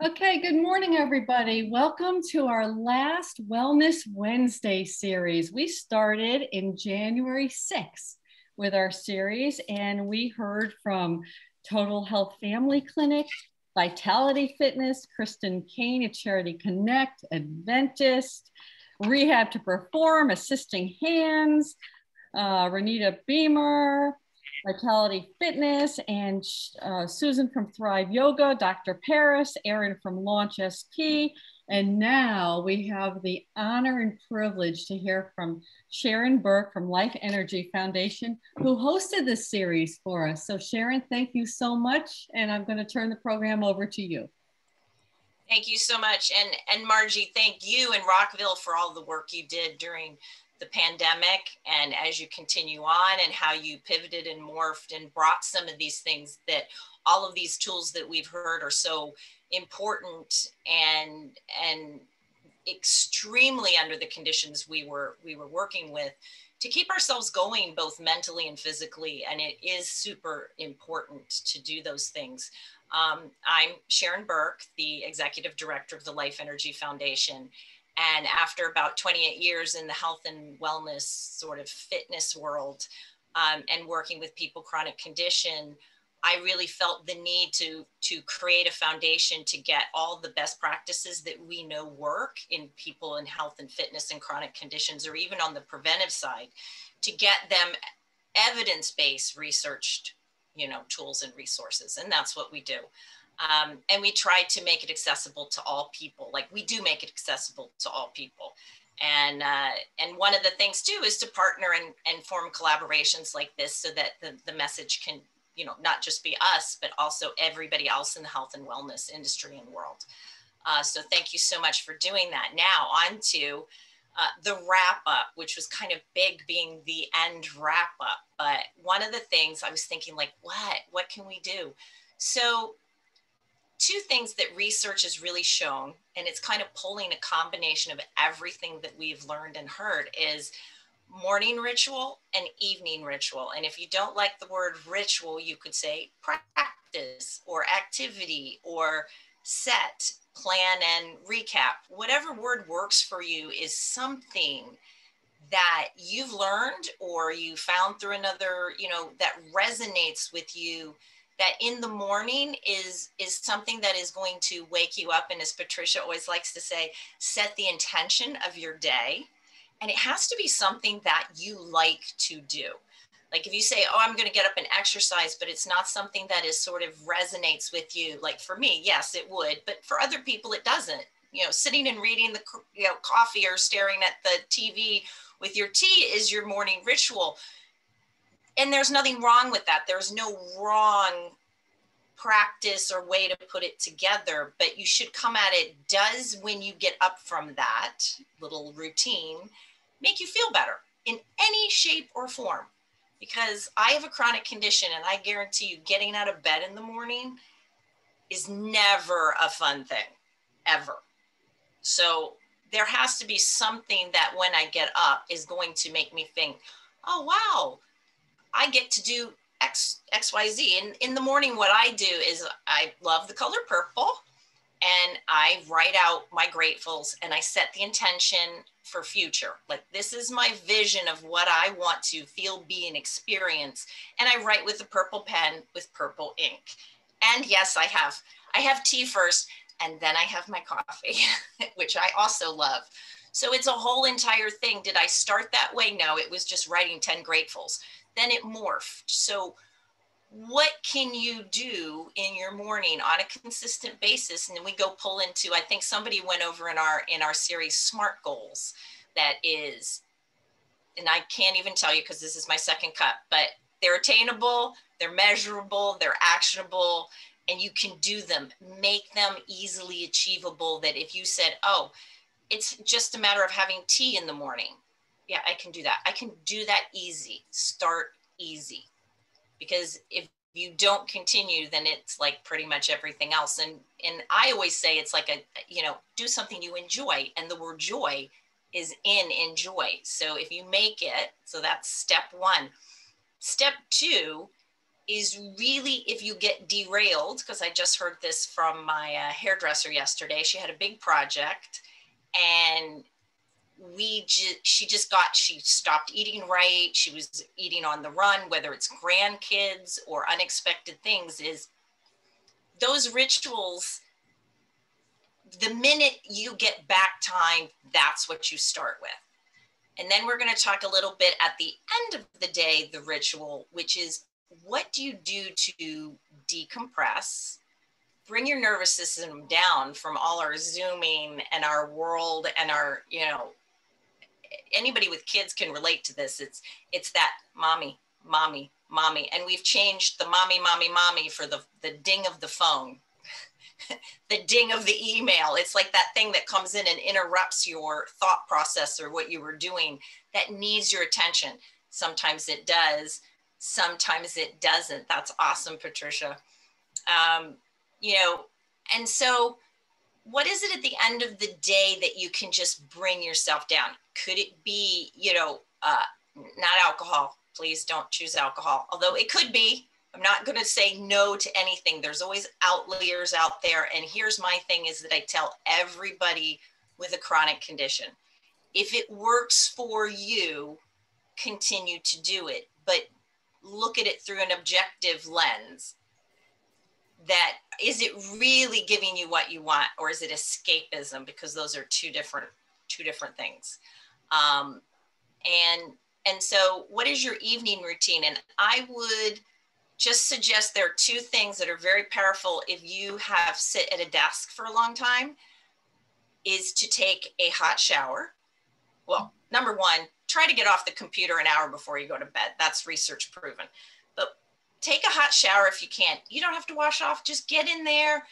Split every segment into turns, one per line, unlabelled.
Okay, good morning, everybody. Welcome to our last Wellness Wednesday series. We started in January 6th with our series, and we heard from Total Health Family Clinic, Vitality Fitness, Kristen Kane at Charity Connect, Adventist, Rehab to Perform, Assisting Hands, Renita Beamer, Vitality Fitness, and Susan from Thrive Yoga, Dr. Paris, Aaron from Launch SP. And now we have the honor and privilege to hear from Sharon Bourke from Life Energy Foundation, who hosted this series for us. So Sharon, thank you so much. And I'm going to turn the program over to you.
Thank you so much. And Margie, thank you and Rockville for all the work you did during the pandemic, and as you continue on, and how you pivoted and morphed and brought some of these things, that all of these tools that we've heard are so important and extremely under the conditions we were working with, to keep ourselves going both mentally and physically. And it is super important to do those things. I'm Sharon Bourke, the executive director of the Life Energy Foundation. And after about 28 years in the health and wellness sort of fitness world, and working with people with chronic condition, I really felt the need to create a foundation to get all the best practices that we know work in people in health and fitness and chronic conditions, or even on the preventive side, to get them evidence-based researched, tools and resources. And that's what we do. And we tried to make it accessible to all people. Like, we do make it accessible to all people. And one of the things too is to partner and form collaborations like this, so that the message can, not just be us, but also everybody else in the health and wellness industry and world. So thank you so much for doing that. Now on to the wrap up, which was kind of big, being the end wrap up. But one of the things I was thinking, like, what can we do? So two things that research has really shown, and it's kind of pulling a combination of everything that we've learned and heard, is morning ritual and evening ritual. And if you don't like the word ritual, you could say practice or activity or set, plan, and recap. Whatever word works for you is something that you've learned or you found through another, that resonates with you, that in the morning is something that is going to wake you up. And as Patricia always likes to say, set the intention of your day. And it has to be something that you like to do. Like if you say, oh, I'm going to get up and exercise, but it's not something that is sort of resonates with you. Like for me, yes, it would, but for other people, it doesn't. Sitting and reading the coffee or staring at the TV with your tea is your morning ritual. And there's nothing wrong with that. There's no wrong practice or way to put it together, but you should come at it. Does, when you get up from that little routine, make you feel better in any shape or form? Because I have a chronic condition, and I guarantee you getting out of bed in the morning is never a fun thing, ever. So there has to be something that when I get up is going to make me think, oh, wow, I get to do X, Y, Z. And in the morning, what I do is I love the color purple, and I write out my gratefuls, and I set the intention for future. Like, this is my vision of what I want to feel, be, and experience. And I write with a purple pen with purple ink. And yes, I have tea first, and then I have my coffee, which I also love. So it's a whole entire thing. Did I start that way? No, it was just writing 10 gratefuls. Then it morphed. So what can you do in your morning on a consistent basis? And then we go pull into, I think somebody went over in our series, SMART goals. That is, and I can't even tell you because this is my second cut, but they're attainable, they're measurable, they're actionable, and you can do them. Make them easily achievable, that if you said, oh, it's just a matter of having tea in the morning. Yeah, I can do that. I can do that easy. Start easy. Because if you don't continue, then it's like pretty much everything else. And I always say it's like do something you enjoy. And the word joy is in enjoy. So if you make it, so that's step one. Step two is really, if you get derailed, because I just heard this from my hairdresser yesterday. She had a big project, and she stopped eating right. She was eating on the run, whether it's grandkids or unexpected things. Is those rituals, the minute you get back time, that's what you start with. And then we're going to talk a little bit at the end of the day, the ritual, which is, what do you do to decompress, bring your nervous system down from all our Zooming and our world and our, anybody with kids can relate to this. It's that mommy, mommy, mommy. And we've changed the mommy, mommy, mommy for the ding of the phone, the ding of the email. It's like that thing that comes in and interrupts your thought process or what you were doing that needs your attention. Sometimes it does. Sometimes it doesn't. That's awesome, Patricia. And so what is it at the end of the day that you can just bring yourself down? Could it be, not alcohol? Please don't choose alcohol. Although it could be. I'm not going to say no to anything. There's always outliers out there. And here's my thing, is that I tell everybody with a chronic condition, if it works for you, continue to do it. But look at it through an objective lens. That, is it really giving you what you want, or is it escapism? Because those are two different things. And so what is your evening routine? And I would just suggest there are two things that are very powerful if you have sit at a desk for a long time, is to take a hot shower. Well, number one, try to get off the computer an hour before you go to bed. That's research proven. But take a hot shower if you can. You don't have to wash off, just get in there.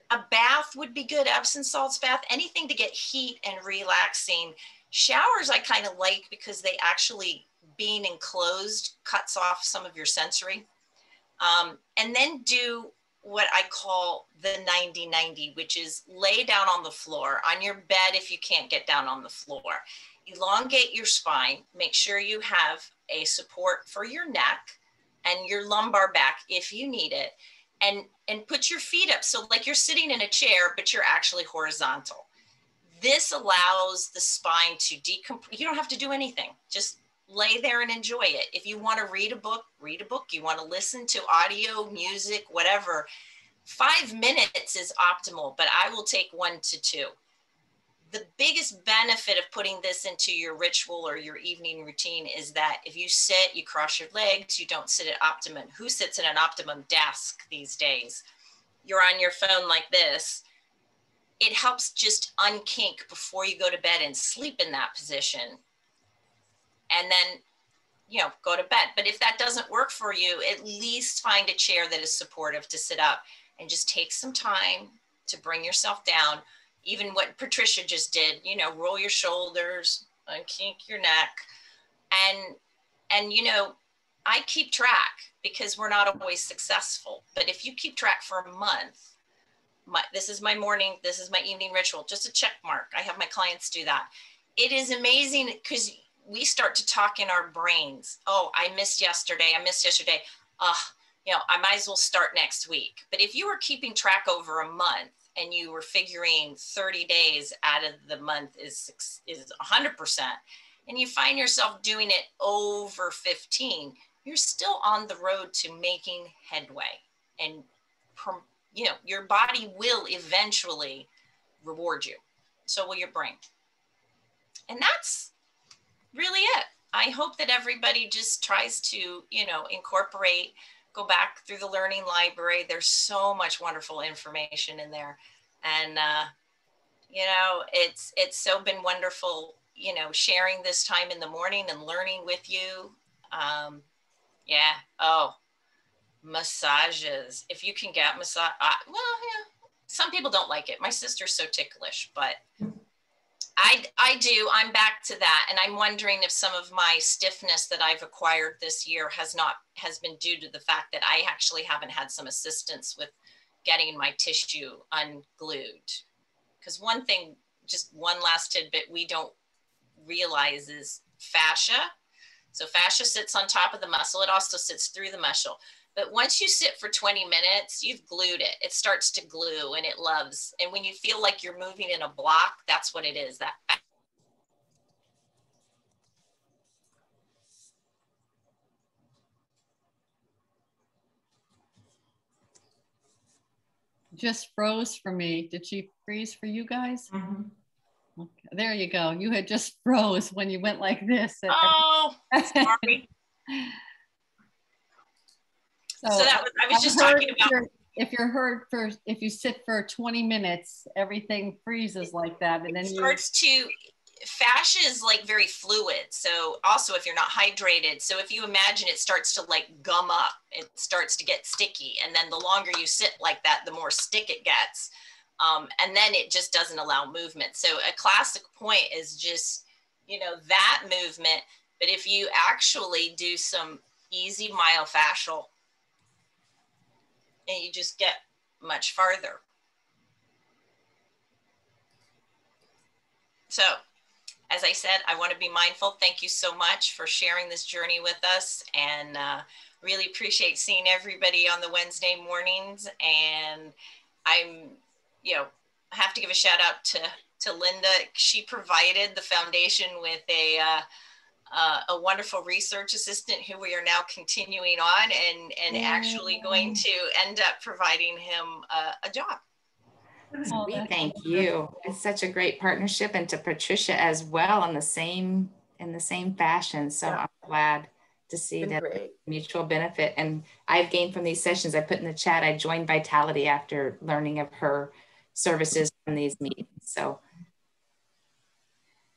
A bath would be good, Epsom salts bath, anything to get heat and relaxing. Showers I kind of like because they actually, being enclosed, cuts off some of your sensory. And then do what I call the 90-90, which is lay down on the floor, on your bed if you can't get down on the floor. Elongate your spine. Make sure you have a support for your neck and your lumbar back if you need it. And put your feet up, so like you're sitting in a chair, but you're actually horizontal. This allows the spine to decompress. You don't have to do anything. Just lay there and enjoy it. If you want to read a book, read a book. You want to listen to audio, music, whatever. 5 minutes is optimal, but I will take 1 to 2. The biggest benefit of putting this into your ritual or your evening routine is that if you sit, you cross your legs, you don't sit at optimum. Who sits at an optimum desk these days? You're on your phone like this. It helps just unkink before you go to bed and sleep in that position. And then, go to bed. But if that doesn't work for you, at least find a chair that is supportive to sit up and just take some time to bring yourself down. Even what Patricia just did, roll your shoulders, unkink your neck. And I keep track because we're not always successful. But if you keep track for a month, this is my morning, this is my evening ritual, just a check mark. I have my clients do that. It is amazing because we start to talk in our brains. Oh, I missed yesterday. I might as well start next week. But if you were keeping track over a month and you were figuring 30 days out of the month is 100%, and you find yourself doing it over 15, you're still on the road to making headway. And, your body will eventually reward you. So will your brain. And that's really it. I hope that everybody just tries to, incorporate, go back through the learning library. There's so much wonderful information in there. And, it's so been wonderful, sharing this time in the morning and learning with you. Massages. If you can get massage, some people don't like it. My sister's so ticklish, but I do. I'm back to that. And I'm wondering if some of my stiffness that I've acquired this year has been due to the fact that I actually haven't had some assistance with getting my tissue unglued. Because one thing, just one last tidbit we don't realize is fascia. So fascia sits on top of the muscle. It also sits through the muscle. But once you sit for 20 minutes, you've glued it. It starts to glue and it loves. And when you feel like you're moving in a block, that's what it is. That
just froze for me. Did she freeze for you guys?
Mm-hmm.
Okay, there you go. You had just froze when you went like this.
Oh, sorry. So that was, I was just talking about.
If you sit for 20 minutes, everything freezes like that, and then
fascia is like very fluid. So also if you're not hydrated, so if you imagine it starts to like gum up, it starts to get sticky. And then the longer you sit like that, the more stick it gets. And then it just doesn't allow movement. So a classic point is just, you know, that movement. But if you actually do some easy myofascial, and you just get much farther. So, as I said, I want to be mindful. Thank you so much for sharing this journey with us, and really appreciate seeing everybody on the Wednesday mornings. And I'm, you know, I have to give a shout out to Linda. She provided the foundation with a wonderful research assistant who we are now continuing on and actually going to end up providing him a job.
We thank you. It's such a great partnership, and to Patricia as well in the same fashion. So yeah. I'm glad to see that mutual benefit. And I've gained from these sessions. I put in the chat, I joined Vitality after learning of her services from these meetings. So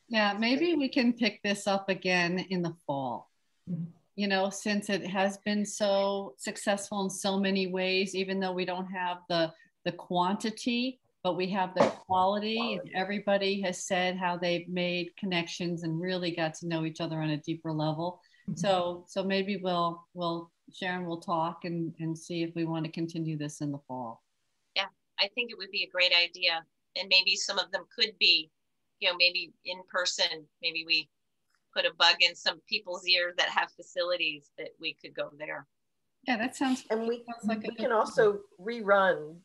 yeah, maybe we can pick this up again in the fall. Mm-hmm. You know, since it has been so successful in so many ways, even though we don't have the quantity, but we have the quality. And everybody has said how they've made connections and really got to know each other on a deeper level. Mm-hmm. So maybe Sharon will talk and see if we want to continue this in the fall.
Yeah, I think it would be a great idea. And maybe some of them could be, you know, maybe in person, maybe we put a bug in some people's ears that have facilities that we could go there.
Yeah, that sounds.
And we can also rerun.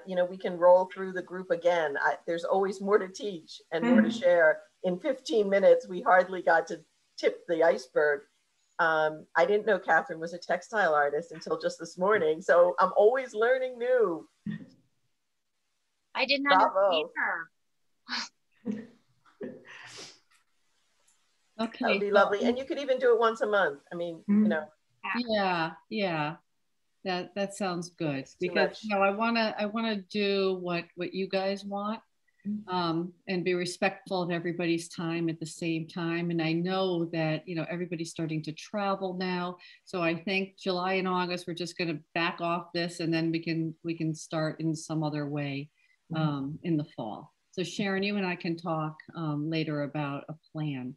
You know, we can roll through the group again. There's always more to teach and more to share. In 15 minutes, we hardly got to tip the iceberg. I didn't know Catherine was a textile artist until just this morning. So I'm always learning new.
I did not know either.
Okay.
That would be lovely. And you could even do it once a month. I mean, you know.
Yeah. That sounds good, because you know, I want to do what you guys want, and be respectful of everybody's time at the same time. And I know that, you know, everybody's starting to travel now, so I think July and August we're just going to back off this, and then we can start in some other way in the fall. So Sharon, you and I can talk later about a plan.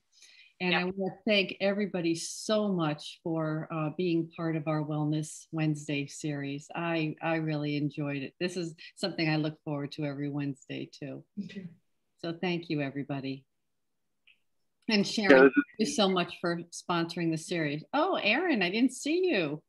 And I want to thank everybody so much for being part of our Wellness Wednesday series. I really enjoyed it. This is something I look forward to every Wednesday too. Okay. So thank you, everybody. And Sharon, thank you so much for sponsoring the series. Oh, Erin, I didn't see you.